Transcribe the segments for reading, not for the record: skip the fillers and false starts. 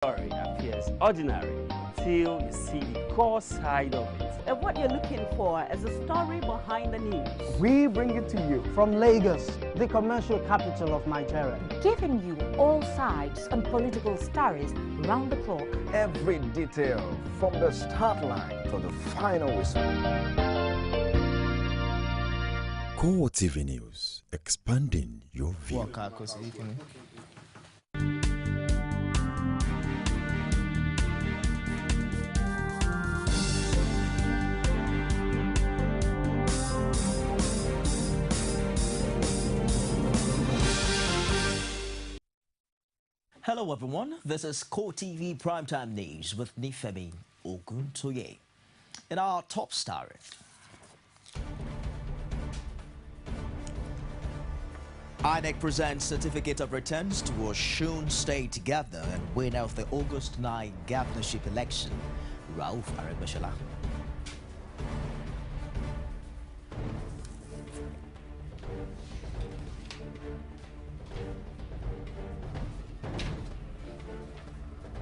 Story appears ordinary till you see the core side of it. And what you're looking for is the story behind the news. We bring it to you from Lagos, the commercial capital of Nigeria. Giving you all sides and political stories round the clock. Every detail from the start line to the final whistle. CoreTV News, expanding your view. Hello everyone, this is CoreTV Primetime News with Nifemi Oguntoye. In our top story, INEC presents certificate of returns to Osun State Governor and winner of the August 9 governorship election, Rauf Aregbesola.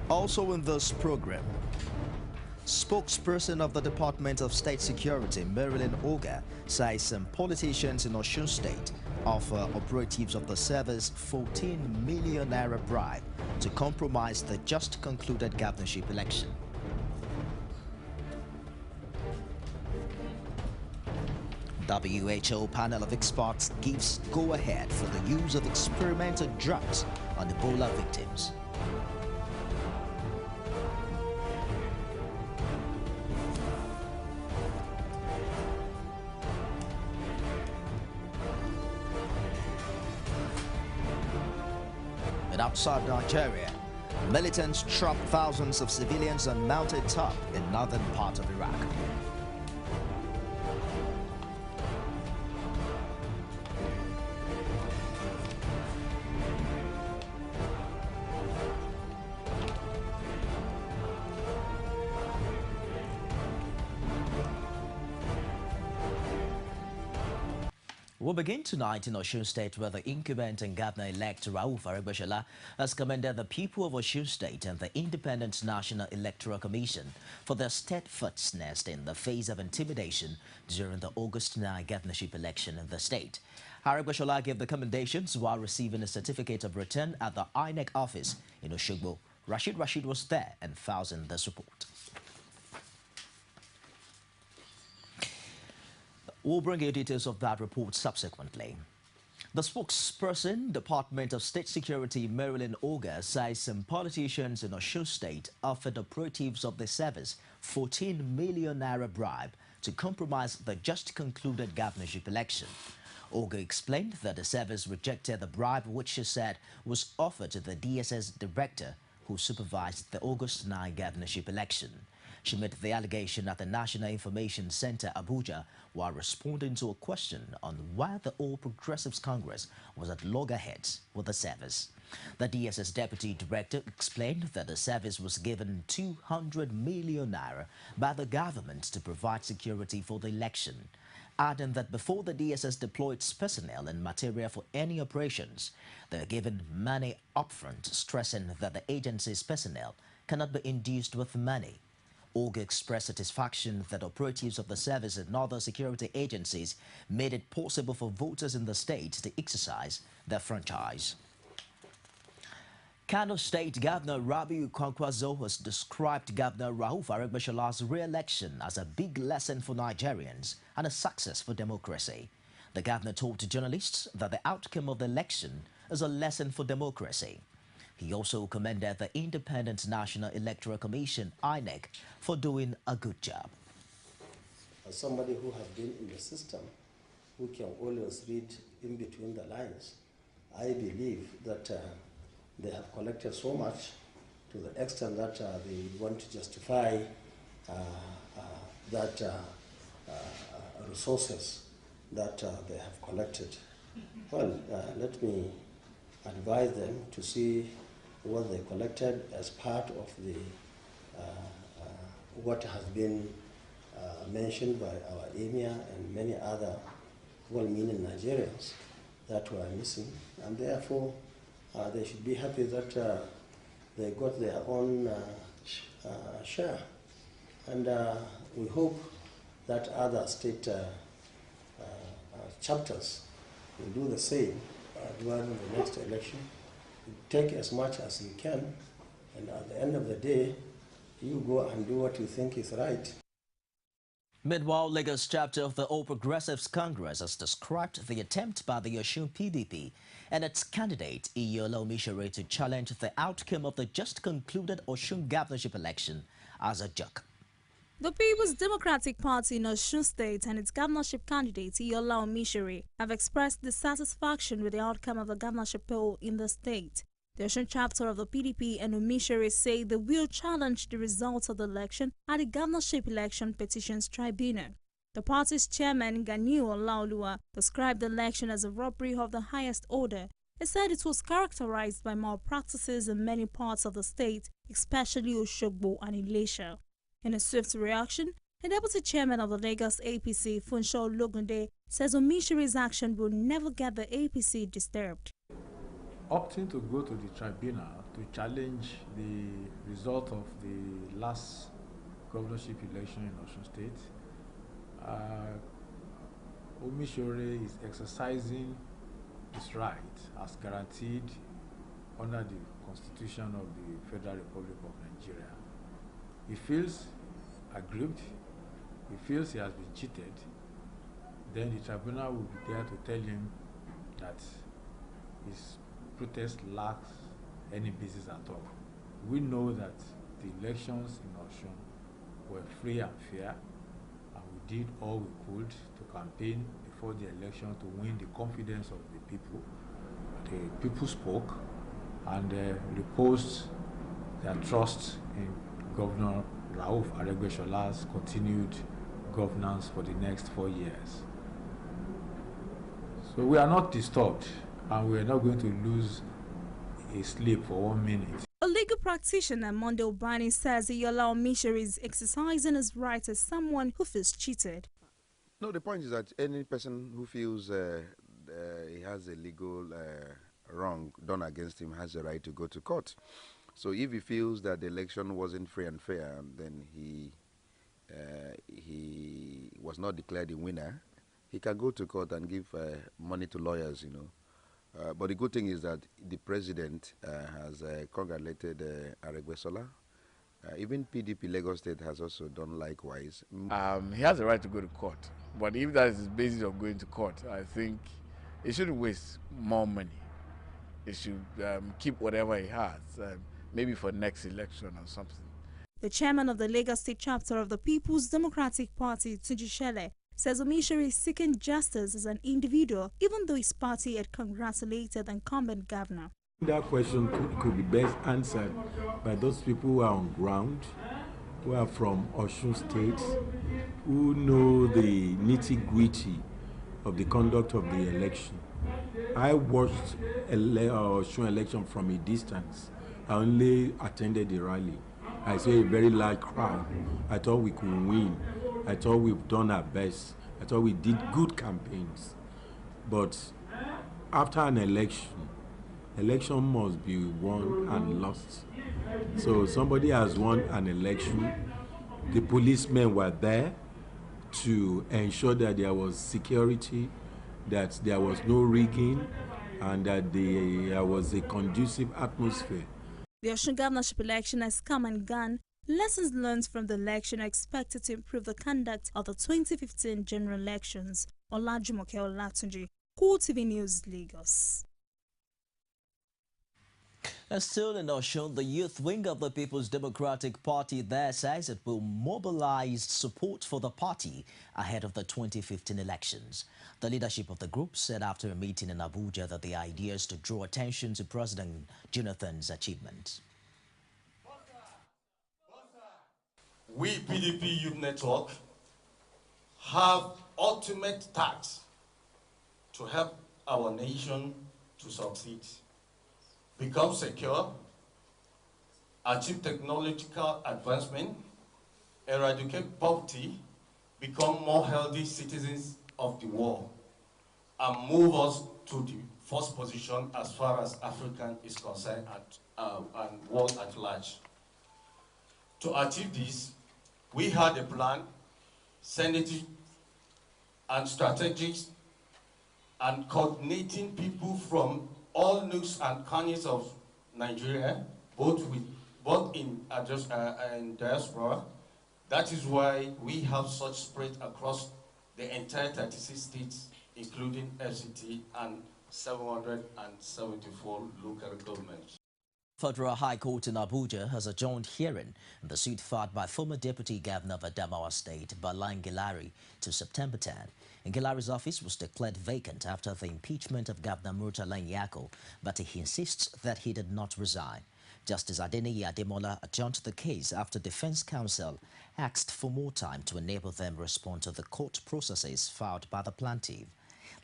Also in this program, spokesperson of the Department of State Security, Marilyn Oga, says some politicians in Osun State offer operatives of the service 14 million naira bribe to compromise the just concluded governorship election. WHO panel of experts gives go-ahead for the use of experimental drugs on Ebola victims. Outside Nigeria, militants trapped thousands of civilians on mountain top in northern part of Iraq. We'll begin tonight in Osun State, where the incumbent and governor-elect Rauf Aregbesola has commended the people of Osun State and the Independent National Electoral Commission for their steadfastness in the face of intimidation during the August 9 governorship election in the state. Aregbesola gave the commendations while receiving a certificate of return at the INEC office in Oshogbo. Rashid was there and thousand the support. We'll bring you details of that report subsequently. The spokesperson, Department of State Security, Marilyn Oga, says some politicians in Osun State offered operatives of the service 14 million naira bribe to compromise the just concluded governorship election. Oga explained that the service rejected the bribe, which she said was offered to the DSS director who supervised the August 9 governorship election. She made the allegation at the National Information Center, Abuja, while responding to a question on why the All Progressives Congress was at loggerheads with the service. The DSS deputy director explained that the service was given 200 million naira by the government to provide security for the election, adding that before the DSS deployed its personnel and material for any operations, they were given money upfront, stressing that the agency's personnel cannot be induced with money. Oga expressed satisfaction that operatives of the service and other security agencies made it possible for voters in the state to exercise their franchise. Kano State Governor Rabiu Kwankwaso has described Governor Rauf Aregbesola's re-election as a big lesson for Nigerians and a success for democracy. The governor told journalists that the outcome of the election is a lesson for democracy. He also commended the Independent National Electoral Commission, INEC, for doing a good job. As somebody who has been in the system, who can always read in between the lines, I believe that they have collected so much to the extent that they want to justify that resources that they have collected. Well, let me advise them to see what they collected as part of the what has been mentioned by our emir and many other well-meaning Nigerians that were missing, and therefore they should be happy that they got their own share. And we hope that other state chapters will do the same during the next election. Take as much as you can, and at the end of the day, you go and do what you think is right. Meanwhile, Lagos chapter of the All Progressives Congress has described the attempt by the Osun PDP and its candidate Iyola Omisore to challenge the outcome of the just concluded Osun governorship election as a joke. The People's Democratic Party in Osun State and its governorship candidate Iyola Omisore have expressed dissatisfaction with the outcome of the governorship poll in the state. The Osun chapter of the PDP and Omisore say they will challenge the results of the election at the Governorship Election Petitions Tribunal. The party's chairman, Ganiu Olaoluwa, described the election as a robbery of the highest order. He said it was characterized by malpractices in many parts of the state, especially Oshogbo and Ilesha. In a swift reaction, the deputy chairman of the Lagos APC, Funsho Ologunde, says Omisore's action will never get the APC disturbed. Opting to go to the tribunal to challenge the result of the last governorship election in Osun State, Omisore is exercising his right as guaranteed under the Constitution of the Federal Republic of Nigeria. He feels aggrieved, he feels he has been cheated, then the tribunal will be there to tell him that his protest lacks any basis at all. We know that the elections in Osun were free and fair, and we did all we could to campaign before the election to win the confidence of the people. The people spoke and reposed their trust in Governor Rauf Aregbesol's continued governance for the next 4 years. So we are not disturbed, and we are not going to lose a sleep for 1 minute. A legal practitioner, Monday Obani, says Iyola Omisore is exercising his right as someone who feels cheated. No, the point is that any person who feels he has a legal wrong done against him has a right to go to court. So if he feels that the election wasn't free and fair, then he was not declared a winner, he can go to court and give money to lawyers, you know. But the good thing is that the president has congratulated Aregbesola. Even PDP Lagos State has also done likewise. He has a right to go to court, but if that is the basis of going to court, I think he shouldn't waste more money. He should keep whatever he has, maybe for next election or something. The chairman of the Lagos State chapter of the People's Democratic Party, Tunji Shele, says Omisore is seeking justice as an individual, even though his party had congratulated the incumbent governor. That question could be best answered by those people who are on ground, who are from Osun State, who know the nitty-gritty of the conduct of the election. I watched Osun election from a distance. I only attended the rally. I saw a very large crowd. I thought we could win. I thought we've done our best. I thought we did good campaigns. But after an election must be won and lost. So somebody has won an election. The policemen were there to ensure that there was security, that there was no rigging, and that there was a conducive atmosphere. The Osun governorship election has come and gone. Lessons learned from the election are expected to improve the conduct of the 2015 general elections. Olajumoke Olatunji, CoreTV News, Lagos. And still in Osun, the youth wing of the People's Democratic Party there says it will mobilize support for the party ahead of the 2015 elections. The leadership of the group said after a meeting in Abuja that the idea is to draw attention to President Jonathan's achievements. We, PDP Youth Network, have ultimate task to help our nation to succeed, become secure, achieve technological advancement, eradicate poverty, become more healthy citizens of the world, and move us to the first position as far as Africa is concerned and world at large. To achieve this, we had a plan, sensitive and strategic, and coordinating people from all nooks and corners of Nigeria, both in diaspora. That is why we have such spread across the entire 36 states, including FCT and 774 local governments. Federal High Court in Abuja has adjourned hearing in the suit filed by former Deputy Governor of Adamawa State, Bala Ngilari, to September 10. Ngilari's office was declared vacant after the impeachment of Governor Murtala Nyako, but he insists that he did not resign. Justice Adeniyi Ademola adjourned the case after Defense Counsel asked for more time to enable them respond to the court processes filed by the plaintiff.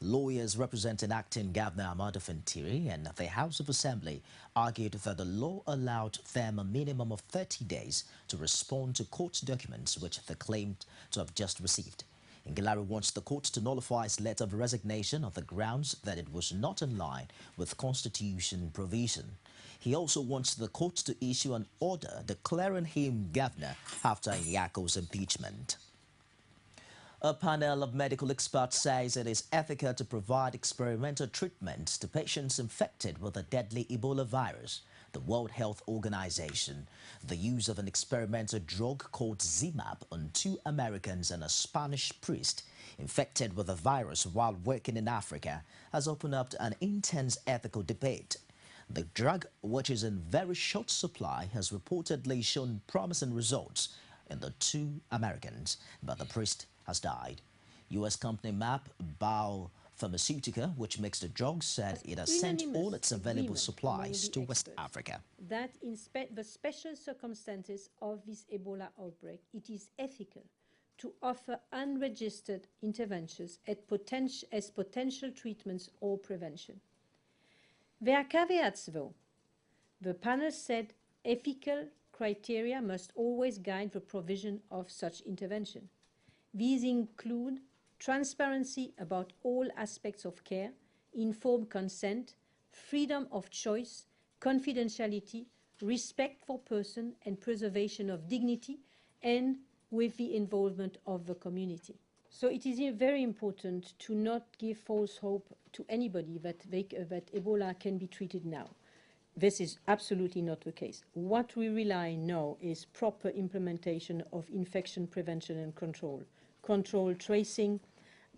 Lawyers representing acting Governor Ahmadu Fintiri and the House of Assembly argued that the law allowed them a minimum of 30 days to respond to court documents which they claimed to have just received. Ngilari wants the court to nullify his letter of resignation on the grounds that it was not in line with Constitution provision. He also wants the court to issue an order declaring him governor after Nyako's impeachment. A panel of medical experts says it is ethical to provide experimental treatments to patients infected with the deadly Ebola virus. The World Health Organization, the use of an experimental drug called ZMapp on 2 Americans and a Spanish priest infected with the virus while working in Africa, has opened up an intense ethical debate. The drug, which is in very short supply, has reportedly shown promising results in the 2 Americans, but the priest has died. U.S. company MAP Biopharmaceutical, which makes the drug, said it has sent all its available supplies to West Africa. That in the special circumstances of this Ebola outbreak, it is ethical to offer unregistered interventions as potential treatments or prevention. There are caveats, though. The panel said ethical criteria must always guide the provision of such intervention. These include transparency about all aspects of care, informed consent, freedom of choice, confidentiality, respect for person and preservation of dignity, and with the involvement of the community. So it is very important to not give false hope to anybody that Ebola can be treated now. This is absolutely not the case. What we rely on now is proper implementation of infection prevention and control tracing,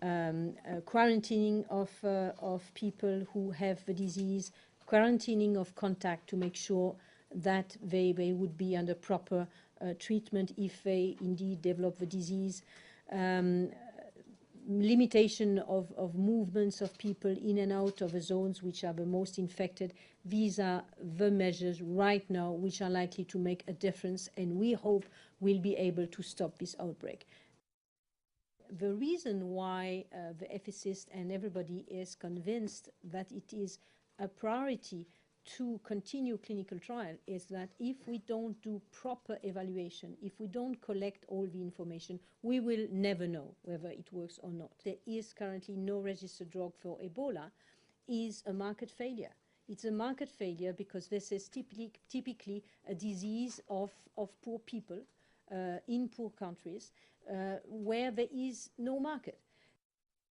quarantining of people who have the disease, quarantining of contact to make sure that they would be under proper treatment if they indeed develop the disease, limitation of movements of people in and out of the zones which are the most infected. These are the measures right now which are likely to make a difference, and we hope we'll be able to stop this outbreak. The reason why the ethicists and everybody is convinced that it is a priority to continue clinical trial is that if we don't do proper evaluation, if we don't collect all the information, we will never know whether it works or not. There is currently no registered drug for Ebola, is a market failure. It's a market failure because this is typically a disease of poor people in poor countries where there is no market.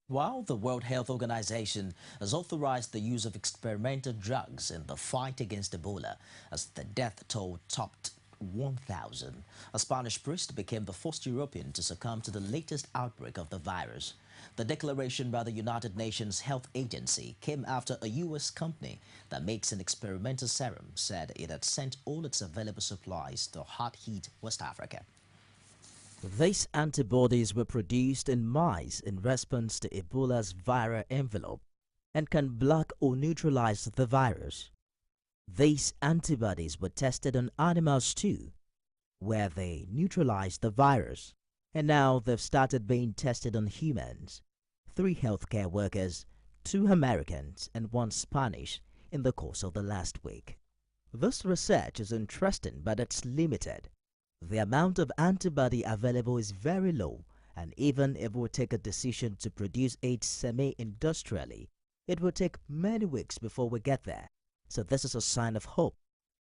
While the World Health Organization has authorized the use of experimental drugs in the fight against Ebola, as the death toll topped 1,000, a Spanish priest became the first European to succumb to the latest outbreak of the virus. The declaration by the United Nations Health Agency came after a U.S. company that makes an experimental serum said it had sent all its available supplies to hard-hit West Africa. These antibodies were produced in mice in response to Ebola's viral envelope and can block or neutralize the virus. These antibodies were tested on animals too, where they neutralized the virus, and now they've started being tested on humans. 3 healthcare workers, 2 Americans and 1 Spanish in the course of the last week. This research is interesting, but it's limited. The amount of antibody available is very low, and even if we take a decision to produce it semi-industrially, it will take many weeks before we get there. So this is a sign of hope.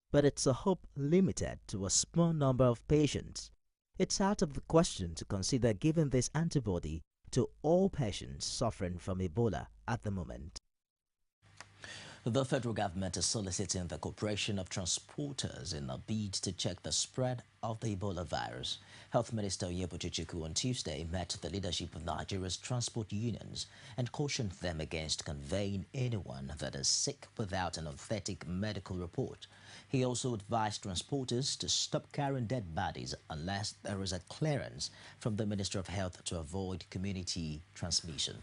But it's a hope limited to a small number of patients. It's out of the question to consider giving this antibody to all patients suffering from Ebola at the moment. The federal government is soliciting the cooperation of transporters in a bid to check the spread of the Ebola virus. Health Minister Oyebochichiku on Tuesday met the leadership of Nigeria's transport unions and cautioned them against conveying anyone that is sick without an authentic medical report. He also advised transporters to stop carrying dead bodies unless there is a clearance from the Minister of Health to avoid community transmission.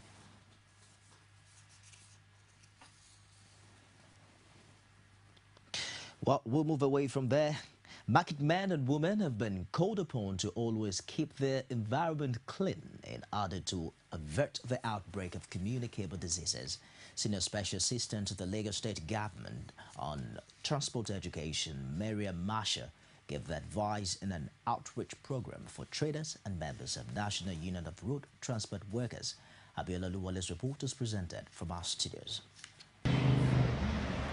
Well, we'll move away from there. Market men and women have been called upon to always keep their environment clean in order to avert the outbreak of communicable diseases. Senior Special Assistant to the Lagos State Government on Transport Education, Miriam Masha, gave the advice in an outreach program for traders and members of National Union of Road Transport Workers. Abiola Luwale's report is presented from our studios.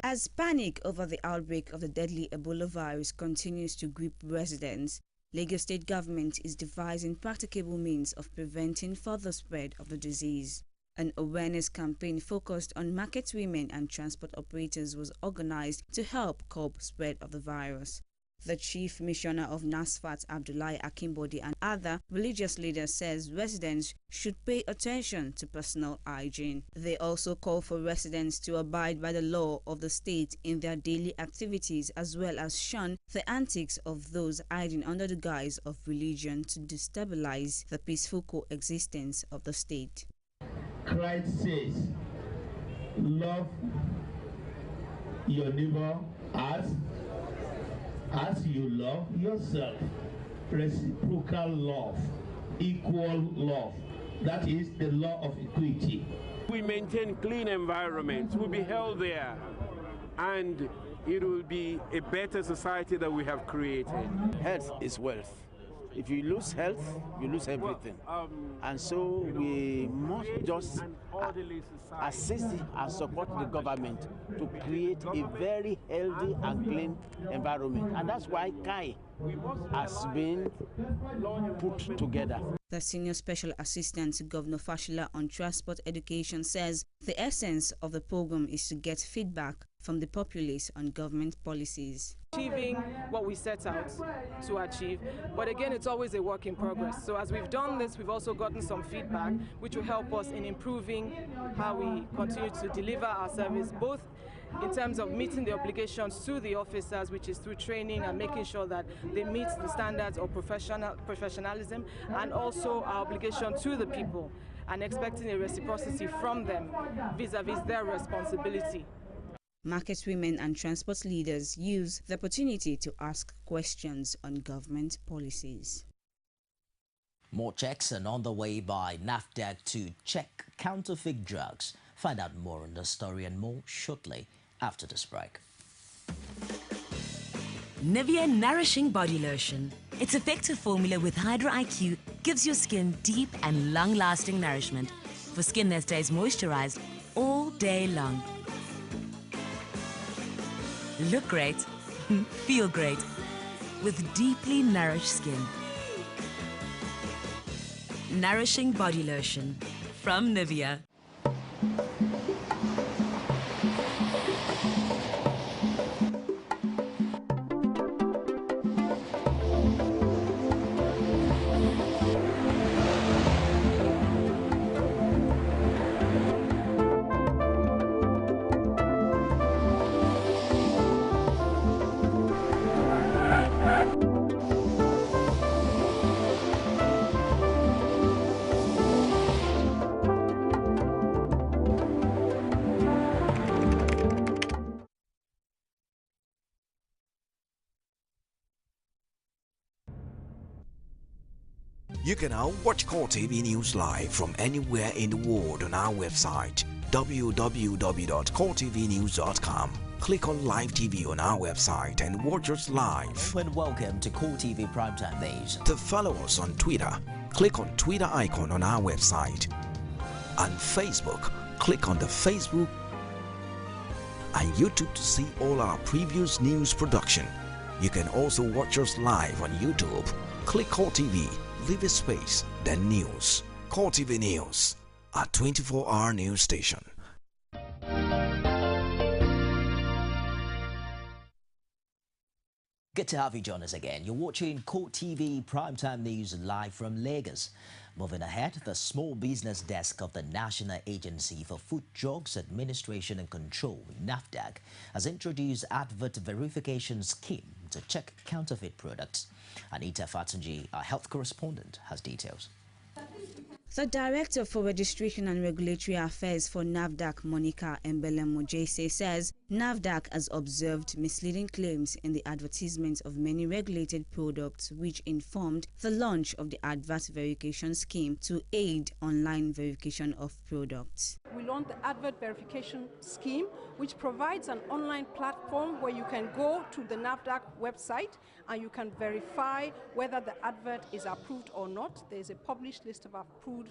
As panic over the outbreak of the deadly Ebola virus continues to grip residents, Lagos State Government is devising practicable means of preventing further spread of the disease. An awareness campaign focused on market women and transport operators was organized to help curb spread of the virus. The Chief Missioner of NASFAT, Abdullahi Akimbodi, and other religious leaders says residents should pay attention to personal hygiene. They also call for residents to abide by the law of the state in their daily activities, as well as shun the antics of those hiding under the guise of religion to destabilize the peaceful coexistence of the state. Christ says, love your neighbor as you love yourself. Reciprocal love, equal love. That is the law of equity. We maintain clean environments, we'll be healthier, and it will be a better society that we have created. Health is wealth. If you lose health, you lose everything. And so we must just assist and support the government to create a very healthy and clean environment. And that's why KAI has been put together. The Senior Special Assistant to Governor Fashila on Transport Education says the essence of the program is to get feedback from the populace on government policies. Achieving what we set out to achieve, but again, it's always a work in progress. So as we've done this, we've also gotten some feedback which will help us in improving how we continue to deliver our service, both in terms of meeting the obligations to the officers, which is through training and making sure that they meet the standards of professionalism, and also our obligation to the people and expecting a reciprocity from them vis-a-vis their responsibility. Market women and transport leaders use the opportunity to ask questions on government policies. More checks are on the way by NAFDAC to check counterfeit drugs. Find out more on the story and more shortly after this break. Nivea Nourishing Body Lotion. Its effective formula with Hydra IQ gives your skin deep and long-lasting nourishment for skin that stays moisturized all day long. Look great, feel great, with deeply nourished skin. Nourishing Body Lotion from Nivea. You can now watch CoreTV News live from anywhere in the world on our website www.coretvnews.com. Click on Live TV on our website and watch us live. And welcome to CoreTV Primetime News. To follow us on Twitter, click on Twitter icon on our website. On Facebook, click on the Facebook and YouTube to see all our previous news production. You can also watch us live on YouTube. Click CoreTV, leave a space, then news. CoreTV News, a 24-hour news station. Good to have you join us again. You're watching CoreTV Primetime News live from Lagos. Moving ahead, the Small Business Desk of the National Agency for Food, Drugs Administration and Control, NAFDAC, has introduced advert verification scheme to check counterfeit products. Anita Fatunji, our health correspondent, has details. The Director for Registration and Regulatory Affairs for NAFDAC, Monica Embele-Mojese, says NAFDAC has observed misleading claims in the advertisements of many regulated products, which informed the launch of the advert verification scheme to aid online verification of products. We launched the advert verification scheme, which provides an online platform where you can go to the NAFDAC website and you can verify whether the advert is approved or not. There's a published list of approved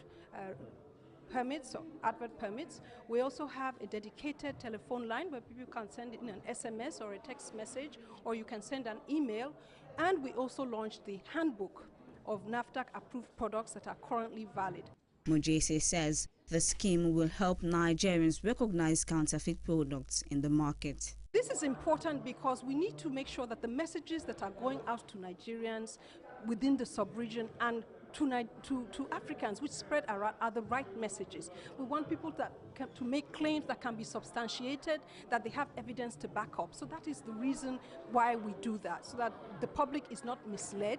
permits or advert permits. We also have a dedicated telephone line where people can send in an SMS or a text message, or you can send an email. And we also launched the handbook of NAFDAC approved products that are currently valid. Mojese says the scheme will help Nigerians recognize counterfeit products in the market. This is important because we need to make sure that the messages that are going out to Nigerians within the sub-region and to Africans, which spread around, are the right messages. We want people to make claims that can be substantiated, that they have evidence to back up. So that is the reason why we do that, so that the public is not misled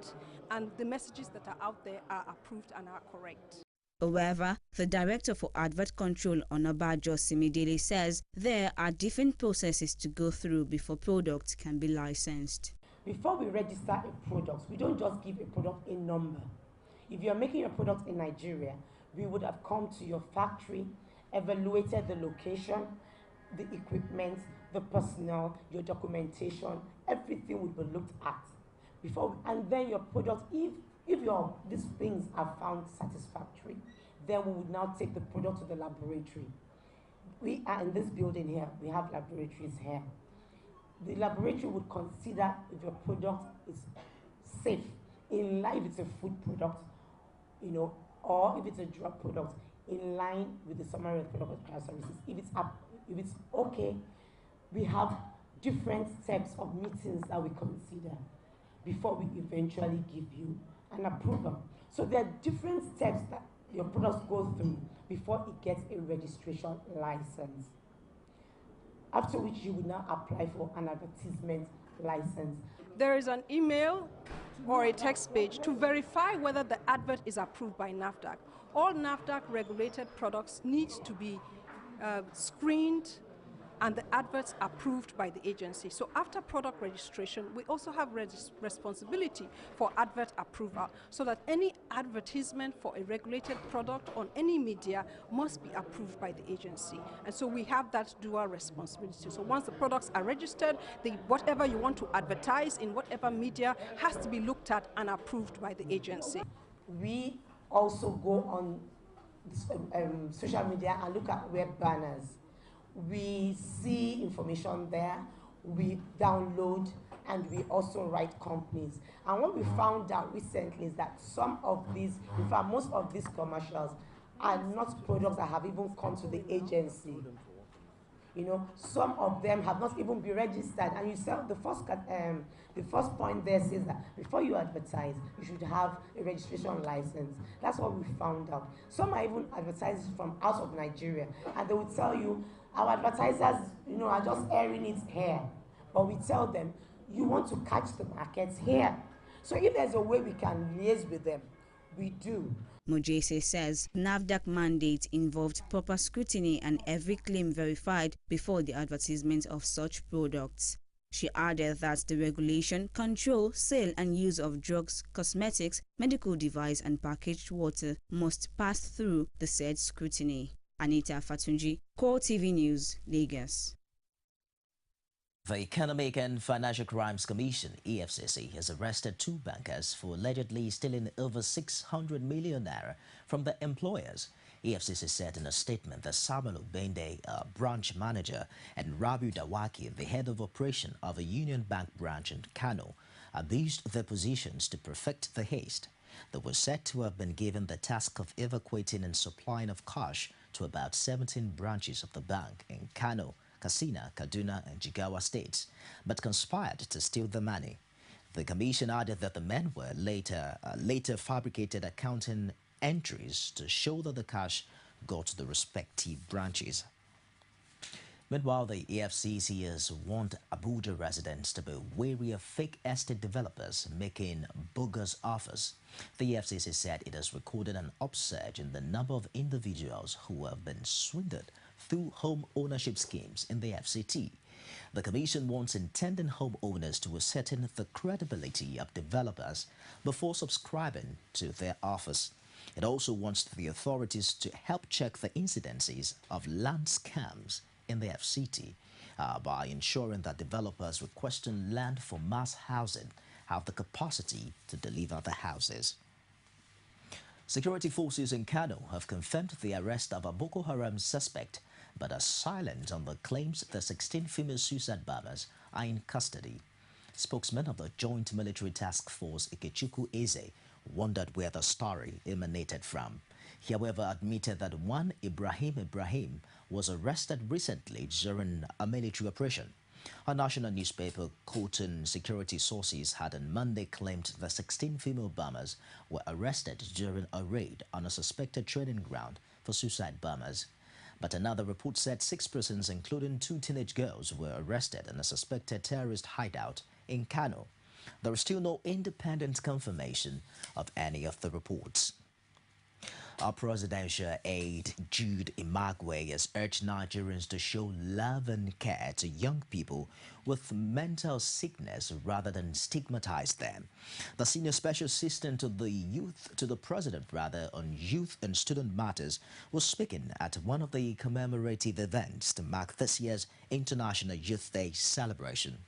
and the messages that are out there are approved and are correct. However, the Director for Advert Control, Onabajo Simidele, says there are different processes to go through before products can be licensed. Before we register a product, we don't just give a product a number. If you're making a product in Nigeria, we would have come to your factory, evaluated the location, the equipment, the personnel, your documentation, everything would be looked at before, and then your product, if these things are found satisfactory, then we would now take the product to the laboratory. We are in this building here, we have laboratories here. The laboratory would consider if your product is safe, in line with a food product, or if it's a drug product, in line with the summary of product characteristics. If it's okay, we have different steps of meetings that we consider before we eventually give you an approval. So there are different steps that your products go through before it gets a registration license. After which you will now apply for an advertisement license. There is an email or a text page to verify whether the advert is approved by NAFDAC. All NAFDAC regulated products need to be screened and the adverts approved by the agency. So after product registration, we also have responsibility for advert approval, so that any advertisement for a regulated product on any media must be approved by the agency. And so we have that dual responsibility. So once the products are registered, whatever you want to advertise in whatever media has to be looked at and approved by the agency. We also go on social media and look at web banners. We see information there, we download, and we also write companies. And what we found out recently is that some of these, in fact most of these commercials, are not products that have even come to the agency. Some of them have not even been registered, and you said the first point there says that before you advertise, you should have a registration license. That's what we found out. Some are even advertising from out of Nigeria, and they will tell you, our advertisers, are just airing it here. But we tell them, you want to catch the markets here. So if there's a way we can liaise with them, we do. Mojese says NAFDAC mandate involved proper scrutiny and every claim verified before the advertisement of such products. She added that the regulation, control, sale and use of drugs, cosmetics, medical device and packaged water must pass through the said scrutiny. Anita Fatunji, CoreTV News, Lagos. The Economic and Financial Crimes Commission, EFCC, has arrested 2 bankers for allegedly stealing over 600 million naira from their employers. EFCC said in a statement that Samuel Obende, a branch manager, and Rabiu Dawaki, the head of operation of a Union Bank branch in Kano, abused their positions to perfect the haste. They were said to have been given the task of evacuating and supplying of cash to about 17 branches of the bank in Kano, Katsina, Kaduna, and Jigawa states, but conspired to steal the money. The commission added that the men were later fabricated accounting entries to show that the cash got to the respective branches. Meanwhile, the EFCC has warned Abuja residents to be wary of fake estate developers making bogus offers. The EFCC said it has recorded an upsurge in the number of individuals who have been swindled through home ownership schemes in the FCT. The Commission wants intending homeowners to ascertain the credibility of developers before subscribing to their offers. It also wants the authorities to help check the incidences of land scams in the FCT by ensuring that developers requesting land for mass housing have the capacity to deliver the houses. Security forces in Kano have confirmed the arrest of a Boko Haram suspect, but are silent on the claims the 16 female suicide bombers are in custody. Spokesman of the Joint Military Task Force, Ikechukwu Eze, wondered where the story emanated from. He, however, admitted that one Ibrahim was arrested recently during a military operation. A national newspaper quoting security sources had on Monday claimed the 16 female bombers were arrested during a raid on a suspected training ground for suicide bombers. But another report said 6 persons, including 2 teenage girls, were arrested in a suspected terrorist hideout in Kano. There is still no independent confirmation of any of the reports. Our presidential aide, Jude Imagwe, has urged Nigerians to show love and care to young people with mental sickness rather than stigmatize them. The senior special assistant to the president on youth and student matters was speaking at one of the commemorative events to mark this year's International Youth Day celebration.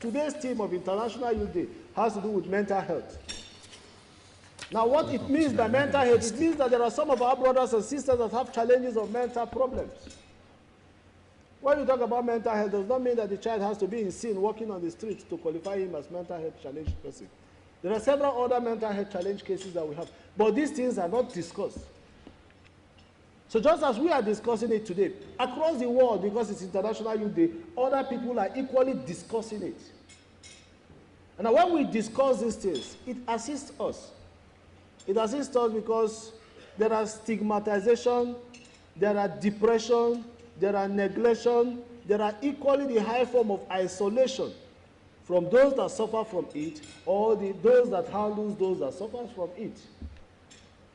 Today's theme of International Youth Day has to do with mental health. Now, what it means by mental health, it means that there are some of our brothers and sisters that have challenges of mental problems. When you talk about mental health, it does not mean that the child has to be in sin walking on the streets to qualify him as mental health challenged person. There are several other mental health challenge cases that we have, but these things are not discussed. So just as we are discussing it today, across the world, because it's International Youth Day, other people are equally discussing it. And when we discuss these things, it assists us. It assists us because there are stigmatization, there are depression, there are neglection, there are equally the high form of isolation from those that suffer from it or those that handle those that suffer from it.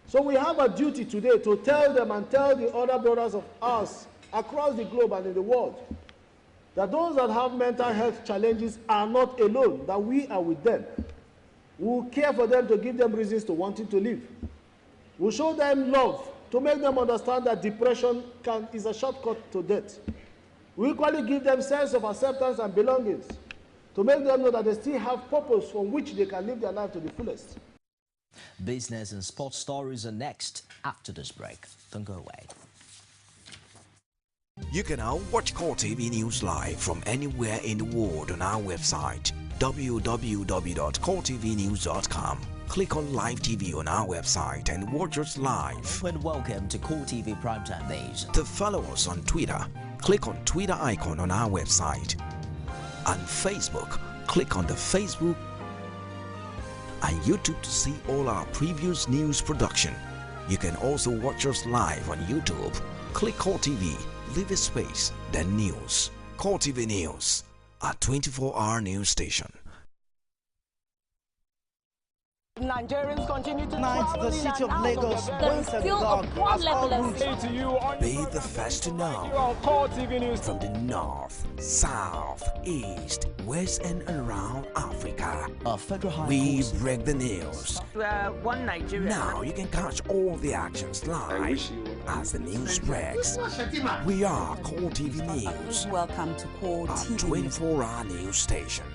So we have a duty today to tell them and tell the other brothers of us across the globe and in the world that those that have mental health challenges are not alone, that we are with them. We will care for them to give them reasons to wanting to live. We'll show them love to make them understand that depression is a shortcut to death. We equally give them sense of acceptance and belongings to make them know that they still have purpose from which they can live their life to the fullest. Business and sports stories are next after this break. Don't go away. You can now watch CoreTV News live from anywhere in the world on our website www.coretvnews.com. Click on Live TV on our website and watch us live. And welcome to CoreTV Primetime Days. To follow us on Twitter, click on Twitter icon on our website. On Facebook, click on the Facebook and YouTube to see all our previous news production. You can also watch us live on YouTube. Click CoreTV, leave a space, then News. CoreTV News, a 24-hour news station. Nigerians continue to Tonight, the city of Lagos waits at the dark as all routes Be the first to know from the north, south, east, west and around Africa. We break the news. One Nigeria. Now you can catch all the actions live as the news breaks. We are CoreTV News. Welcome to CoreTV, a 24-hour news station.